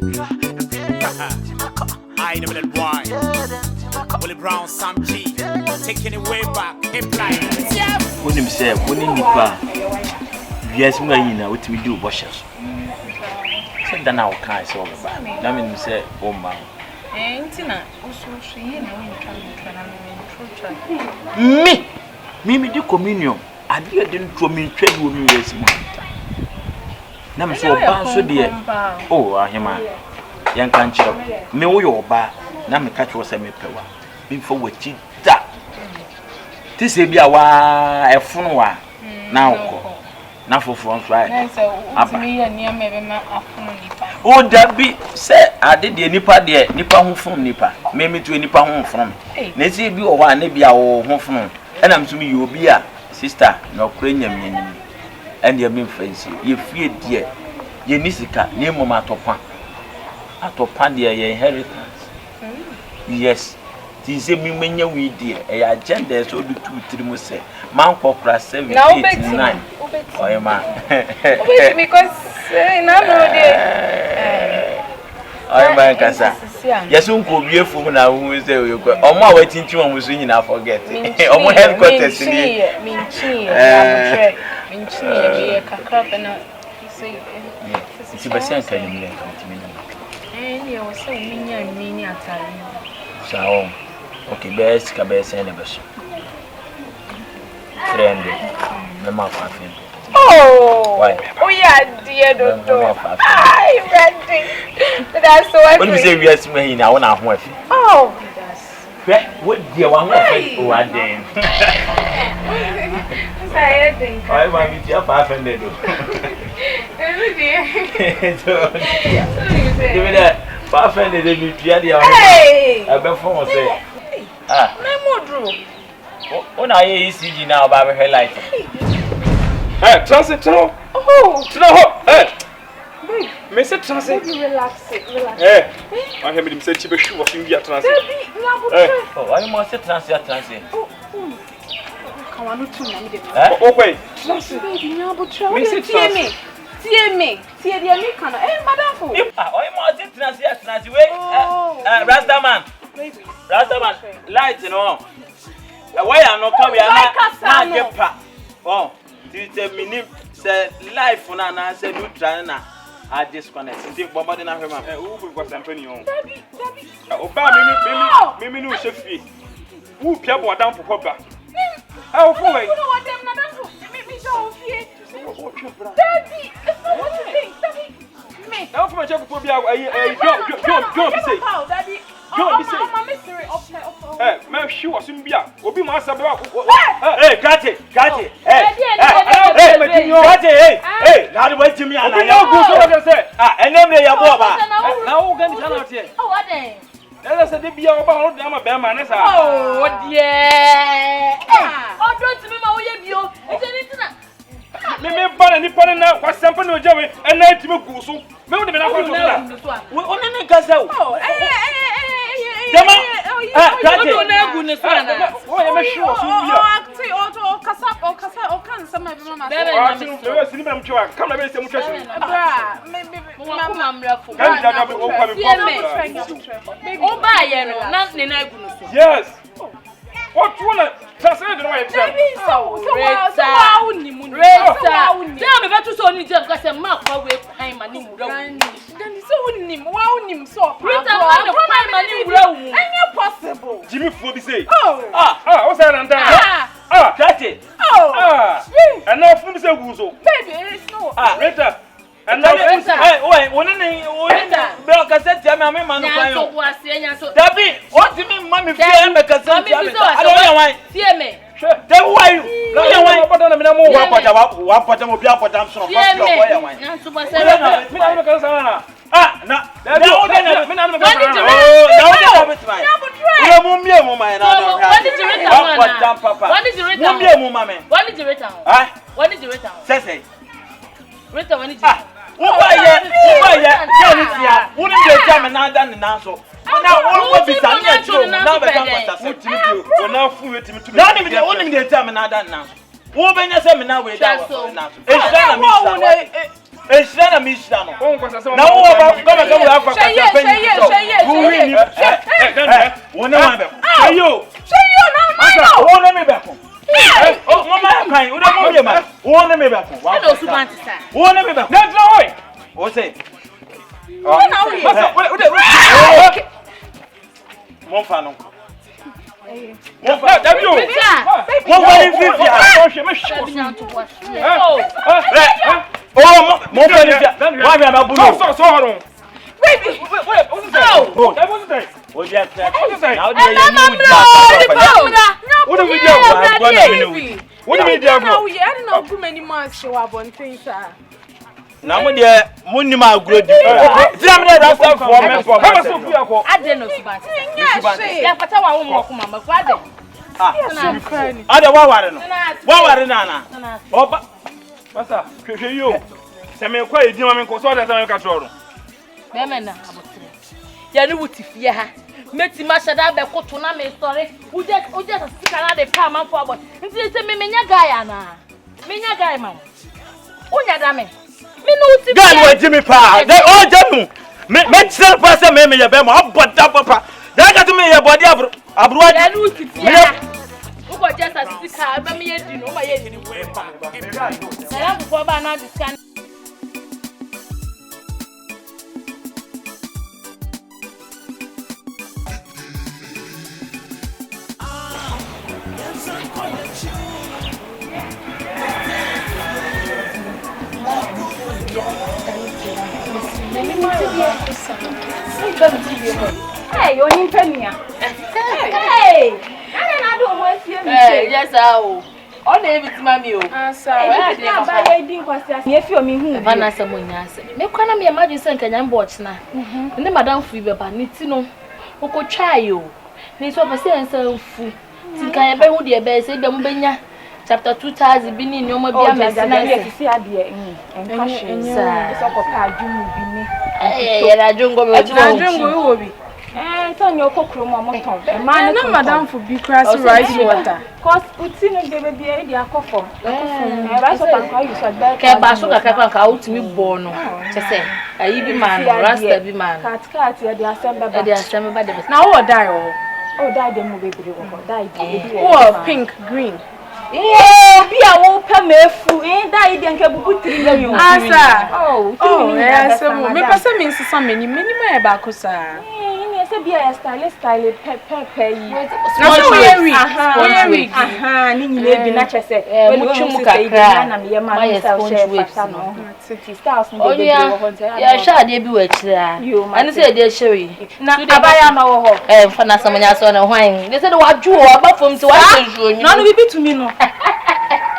I never did wine. Willie Brown, Sam G. Taking it way back. Hip line. Yeah. When him say, when him nipa. Yes, me na what we do washes. Say that now can't say all about. That mean say, oh man. Tina, also she na when you Me do communion. I didn't throw me trade with me this month. Na me so ba so de. Oh, ahema. Yan kan chiro. Me wo yo ba na me ka chwo se me pewa. Me fo wachi da. Ti se bia wa efunu wa na okọ. Na foforo nso ai. Na se utimi ya niam ebe ma afunu nipa. O da bi se ade de nipa de nipa ho funu nipa. Me metu nipa ho funu. Na se bi o wa na bia wo ho funu. Ena msumi yi obi a sister na okura nyam nyam. Ende me mfansi. Ye fie de ye nisika ne mom atopa. Atopa de ye inheritance. Yes. Ti se mi menya wi de e agenda so do 2-3 mo se. Man kokra 7 8 9. Oh ma. Obeti because na no de. Oh ma kasa. Yesu nko bie fom na hu se oyeko. Omo a watinti mo so nyina forget. Omo headquarters ni. Minchi e kakra na say. Ti bese kan ni kan ti mi na. Ni o se minya atari. So, okay, best ka best na beso. Friend. Mama fafen. Oh. Why? Oh yeah, dear doctor. Ay, ready. That's so I. When you say we are swimming now, na ho afi. Oh, that's. What dear one more friend o aden. Say think. I want me to 500 do. So, give me that 500 dey be pia dey. Hey. I be phone say. Ah. Memodro. O na ye ECG now ba be life. Hey, transit no. Oh. No. Hey. Me say transit. Relax. Hey. I hear me say chibe shoe was in transit. Oh, I must say transit. Oh. Kawanu tu na me dey. Okay. Transit. Baby, nyabutra. Me say transit. Tie dia me kana. Madam fo. Oh, you must say transit we. Rastaman. Baby. Rastaman. Light no. Why are not come here na get pa. Oh, this minute say life na say do try na I disconnect. Think bomba dey na hwe ma. Who go for company on? Dabi. Oba me no chef fie. Who pia bo adam for ba. How for way? You know what them na dan me show fie. Dabi, it's not what you think. Dabi. Me. How for my chef for bia don't be say. Dabi. Don't be say. I'm mystery up. Eh, me shoe was in bia. Obi ma sabe wa. Hey, got it. Hey, now the way to me and I go so what say. and then they are boba. Now who can tell out here? Oh, what then? Let us say be about them a bear man. Oh, dear. Oh, don't me my way bio. It's anything. Me ban any pan na kwa sample no jawe and na timi gu so. Me wo de na kwa so na. We only kasa. Oh, Dama. Don't na gu ne so na. Oh, you me sure so bia. Oh, kasa kan sama be mama. Oh, so we me mchwa. Come na be se mchwa so. Bra, me mama mrafo. Can you do o kwa me O ba ye no na ne na gu no so. Yes. What you wanna translate the way? So wow ni mu. Tell me about to so ni just because a map we pay money mu. Then so wow so. Rita man pay money mu. Ain't possible. Jimmy Fo be say. Oh. What's that and that? Got it. Oh. And now from say gu so. Baby, it's no. Rita. And now hey, be kasa tia me ma no kwan yo. Dabi, what do you mean mommy fear me kasa tia me? I don't know why. Fear me. Then why you? No why. One pot mo bia pot am so. Fear me. Na super seven. me na kasa na. Na. Now then me na me What did you now then me try. Yeah, Mo mie mo man na. What did you rate down? What did you rate down? Mo mie mo mama. What did you rate down? What did you rate down? Say. Rate down when did you? Uba ye, Jenny tia. Wouldn't you tell me now than now so? Now what be done now become what I now fool it to. Now they only tell me now than now. Who be say me now we down. It's Eshana mishano. On kwasa se. Na wo ba kama kama ya fa kwasa penyi. Wona wa be. Ayo. Masa wona me be ko. Oh mama kan, wo de mo be ma. Wona me be ko. I don't want to say. Wona me be ko. Na dra hoy. O say. Masa, Monfa no. Monfa, David. Monfa ni fifi ha. Oh, monfa ni fifi. Wa bi ababulo. So horon. Baby. Wait, what's that? What's that? O dia try. What's that? Now dey you. What do we do? What do we do? I don't know too many months show up on things, sir. Na mo de munni ma agro di. Ti am dey rasta for me for. How so fear ko? I don't know about it. Yeah, pata wa wo mo ko mama kwa de. Ade wa ware no. Wa ware na na. Oba. Masa, hwehwe yo. Se me kwa edi ma me ko so da se me ka tro. Be me na abotre. Ya no wutifie ha. Meti ma shada be koto na me story. Uje sika na de pa man for about. Nti se me menya guy ana. Menya guy man. Unya da me. Me no wutifie. Guy we Jimmy pa. Dey o jamu. Me tell person me ye be mo aboda papa. Dey ka to me ye body abruwa. Ya no wutifie. Uko just sika be me ye di no ma ye di we pa. Na ya before ba na discan. Hey, you need penny. Hey, I don't want to see me. Yes, oh. All the bit mami o. I didn't was if you mean who. Vanessa Munyase. Me kwana me imagine say nkanya mbotch na. Ne madam fu be ba ni ti no. Oko twa yo. Ni so be say ensa fu. Ti kan be hu de be say be mu benya. Chapter 2000 bi ni nyoma bi amesi na ye si ade enka she. So ko pa adwumu bi ni. Eh, ya adwungo be adwungo wo bi. Tonyo kokro mo moton. Man na madam fu bi crash rice water. Cause uti no de be e di akofo. Rice water kwa you so bad. Ke ba so kakra ka utimi bo no. Che say ayi bi man, rasta bi man. Kat e di asemba ba. E di asemba ba de. Na wo die o. Oh, die dem mo be bi wo. Die di. Oh, pink, green. Bi a wo pa mefu die di anke bubu 3 million. Asa. Oh, yes, me pese me nsisa meni ma e ba ko sa. Se bia style pepe yi. Na so we wig. Ni nyine bi na chese. We no chumu kakra na me ma no sell share fata no. Ti styles no dey wo ho ntia. Ya sha de bi wa kira. Ani se de sheri. Na abaya na wo ho. Fa na samanya so na hwan. They say wa ju o ba fom ti wa njuo ni. Na no bibi to me no.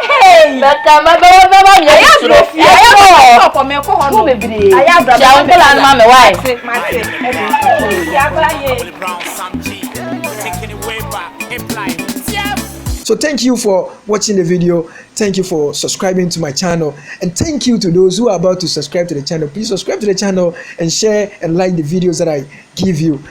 Hey, baka mababa nya isuro. Ayo, papa me ko ho no. Aya bra. Ja on kola na me why. So thank you for watching the video. Thank you for subscribing to my channel. And thank you to those who are about to subscribe to the channel. Please subscribe to the channel and share and like the videos that I give you.